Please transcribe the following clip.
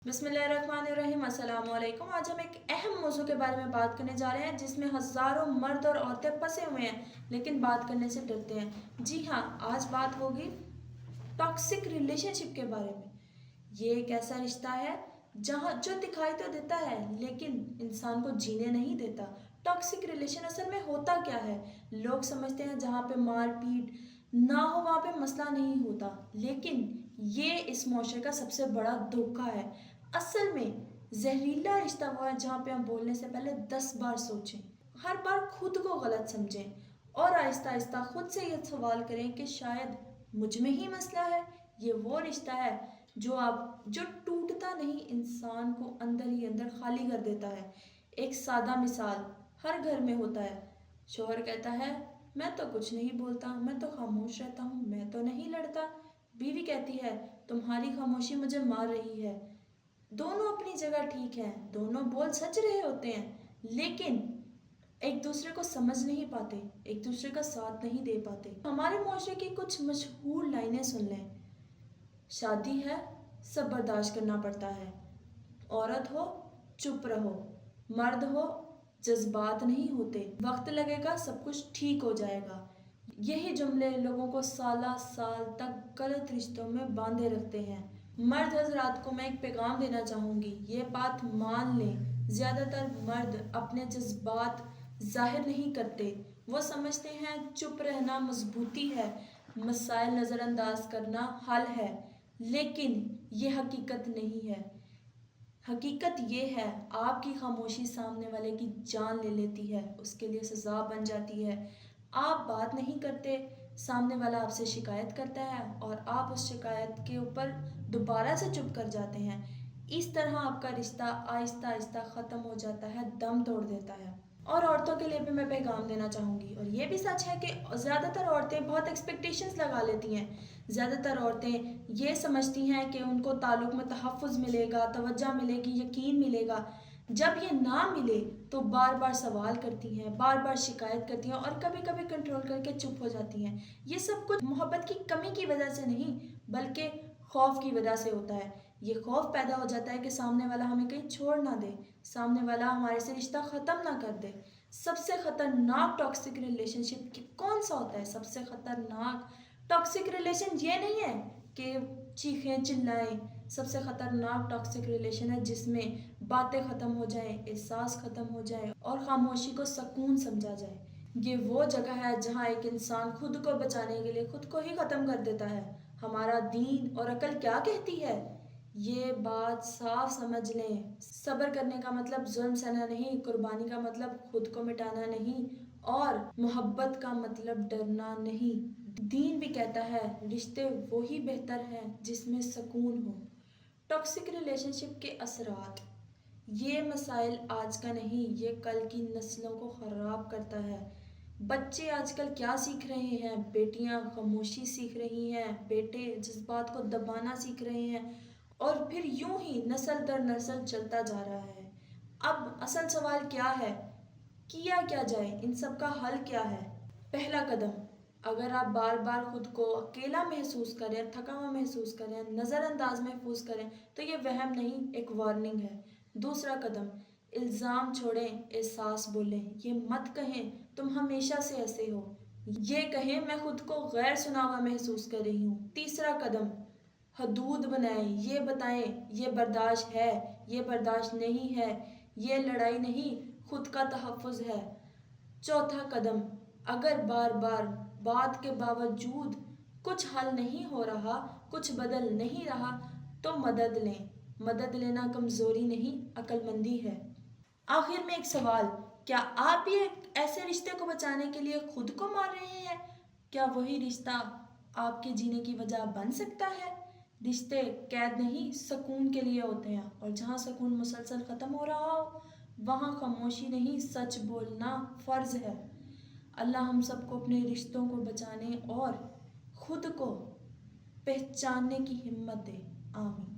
बिस्मिल्लाहिर्रहमानिर्रहीम। अस्सलाम वालेकुम। आज हम एक अहम मौजू के बारे में बात करने जा रहे हैं जिसमें हज़ारों मर्द और औरतें फंसे हुए हैं लेकिन बात करने से डरते हैं। जी हाँ, आज बात होगी टॉक्सिक रिलेशनशिप के बारे में। ये एक ऐसा रिश्ता है जहाँ जो दिखाई तो देता है लेकिन इंसान को जीने नहीं देता। टॉक्सिक रिलेशन असल में होता क्या है? लोग समझते हैं जहाँ पे मार पीट ना हो वहाँ पे मसला नहीं होता, लेकिन ये इस मुआशरे का सबसे बड़ा धोखा है। असल में जहरीला रिश्ता वो है जहाँ पे हम बोलने से पहले 10 बार सोचें, हर बार खुद को गलत समझें और आहिस्ता आहिस्ता खुद से ये सवाल करें कि शायद मुझ में ही मसला है। ये वो रिश्ता है जो टूटता नहीं, इंसान को अंदर ही अंदर खाली कर देता है। एक सादा मिसाल हर घर में होता है। शौहर कहता है मैं तो कुछ नहीं बोलता, मैं तो खामोश रहता हूँ, मैं तो नहीं लड़ता। बीवी कहती है तुम्हारी खामोशी मुझे मार रही है। दोनों अपनी जगह ठीक हैं, दोनों बोल सच रहे होते हैं, लेकिन एक दूसरे को समझ नहीं पाते, एक दूसरे का साथ नहीं दे पाते। हमारे मुआशरे की कुछ मशहूर लाइनें सुन लें। शादी है सब बर्दाश्त करना पड़ता है, औरत हो चुप रहो, मर्द हो जज्बात नहीं होते, वक्त लगेगा सब कुछ ठीक हो जाएगा। यही जुमले लोगों को साला साल तक गलत रिश्तों में बांधे रखते हैं। मर्द हजरात को मैं एक पैगाम देना चाहूँगी, ये बात मान लें, ज़्यादातर मर्द अपने जज्बात जाहिर नहीं करते। वो समझते हैं चुप रहना मजबूती है, मसाइल नज़रअंदाज करना हल है, लेकिन ये हकीकत नहीं है। हकीकत ये है आपकी खामोशी सामने वाले की जान ले लेती है, उसके लिए सज़ा बन जाती है। आप बात नहीं करते, सामने वाला आपसे शिकायत करता है और आप उस शिकायत के ऊपर दोबारा से चुप कर जाते हैं। इस तरह आपका रिश्ता आहिस्ता आहिस्ता ख़त्म हो जाता है, दम तोड़ देता है। और औरतों के लिए भी मैं पैगाम देना चाहूँगी, और ये भी सच है कि ज़्यादातर औरतें बहुत एक्सपेक्टेशंस लगा लेती हैं। ज़्यादातर औरतें ये समझती हैं कि उनको ताल्लुक़ में तहफ़्फ़ुज़ मिलेगा, तवज्जो मिलेगी, यकीन मिलेगा। जब ये ना मिले तो बार बार सवाल करती हैं, बार बार शिकायत करती हैं और कभी कभी कंट्रोल करके चुप हो जाती हैं। ये सब कुछ मोहब्बत की कमी की वजह से नहीं बल्कि खौफ की वजह से होता है। ये खौफ पैदा हो जाता है कि सामने वाला हमें कहीं छोड़ ना दे, सामने वाला हमारे से रिश्ता ख़त्म ना कर दे। सबसे ख़तरनाक टॉक्सिक रिलेशनशिप कौन सा होता है? सबसे ख़तरनाक टॉक्सिक रिलेशन ये नहीं है कि चीखें चिल्लाएं। सबसे ख़तरनाक टॉक्सिक रिलेशन है जिसमें बातें ख़त्म हो जाएं, एहसास ख़त्म हो जाए और खामोशी को सुकून समझा जाए। ये वो जगह है जहाँ एक इंसान खुद को बचाने के लिए खुद को ही ख़त्म कर देता है। हमारा दीन और अकल क्या कहती है? ये बात साफ समझ लें। सब्र करने का मतलब जुल्म सहना नहीं, कुर्बानी का मतलब खुद को मिटाना नहीं, और मोहब्बत का मतलब डरना नहीं। दीन भी कहता है रिश्ते वही बेहतर हैं जिसमें सुकून हो। टॉक्सिक रिलेशनशिप के असरात, ये मसाइल आज का नहीं, ये कल की नस्लों को ख़राब करता है। बच्चे आजकल क्या सीख रहे हैं? बेटियां खामोशी सीख रही हैं, बेटे जज्बात को दबाना सीख रहे हैं, और फिर यूं ही नस्ल दर नस्ल चलता जा रहा है। अब असल सवाल क्या है? किया क्या जाए? इन सब का हल क्या है? पहला कदम, अगर आप बार बार खुद को अकेला महसूस करें, थका हुआ महसूस करें, नज़रअंदाज महसूस करें, तो ये वहम नहीं, एक वार्निंग है। दूसरा कदम, इल्ज़ाम छोड़ें, एहसास बोलें। ये मत कहें तुम हमेशा से ऐसे हो, ये कहें मैं खुद को गैर सुना हुआ महसूस कर रही हूँ। तीसरा कदम, हदूद बनाएं, ये बताएं ये बर्दाश्त है, ये बर्दाश्त नहीं है, ये लड़ाई नहीं खुद का तहफ़्फ़ुज़ है। चौथा कदम, अगर बार बार बात के बावजूद कुछ हल नहीं हो रहा, कुछ बदल नहीं रहा, तो मदद लें। मदद लेना कमज़ोरी नहीं, अक्लमंदी है। आखिर में एक सवाल, क्या आप भी एक ऐसे रिश्ते को बचाने के लिए खुद को मार रहे हैं? क्या वही रिश्ता आपके जीने की वजह बन सकता है? रिश्ते कैद नहीं सुकून के लिए होते हैं, और जहाँ सुकून मुसलसल ख़त्म हो रहा हो वहाँ खामोशी नहीं सच बोलना फ़र्ज़ है। अल्लाह हम सबको अपने रिश्तों को बचाने और ख़ुद को पहचानने की हिम्मत दे। आमीन।